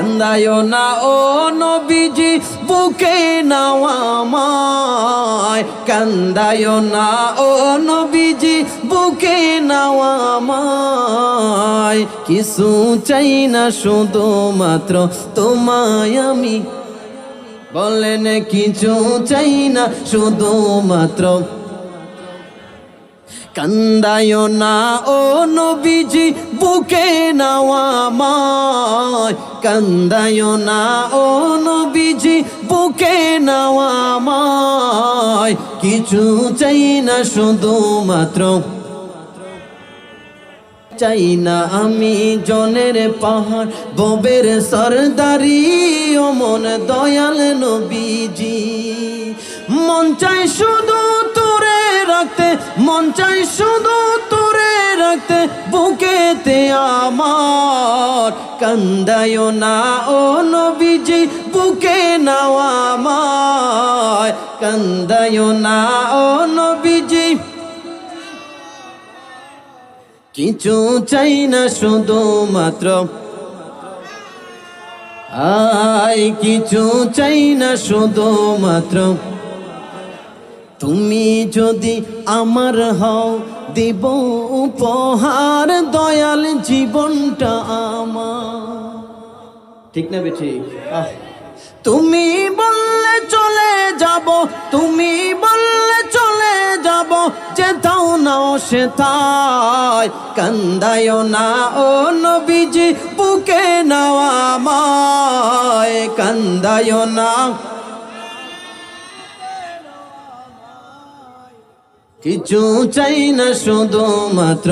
কান্দায়ো না ও নবীজি বুকে নাও আমায়, কান্দায়ো না ও নবীজি বুকে নাও আমায়। কিছু চাই না শুধুমাত্র তোমায় আমি, বলেন কিছু চাই না শুধুমাত্র। কান্দায়ো না ও নবীজি বুকে নাও আমায়, কান্দায়ো না ও নবীজি বুকে নাও আমায়। কিছু চাই না শুধুমাত্র, চাই না আমি জনের পাহাড় ববের সরদারি, ও মন দয়াল নবীজি। মন চাই শুধু তোরে রাখতে, মন চাই শুধু তোরে রাখতে বুকেতে আমার। কান্দায়ো না ও নবীজি বুকে নাও আমায়, কান্দায়ো না ও নবীজি। কিছু চাই না শুধুমাত্র, আই কিছু চাই না শুধুমাত্র। তুমি যদি আমার হও দিব উপহার দয়াল জীবনটা আমার। ঠিক না বেঠিক? তুমি বললে চলে যাব, তুমি বললে চলে যাব, যেতাও নাও সেথায়। কান্দায়ো না ও নবীজি বুকে নাও আমায়, কান্দায়ো না। কিছু চাই না শুধুমাত্র,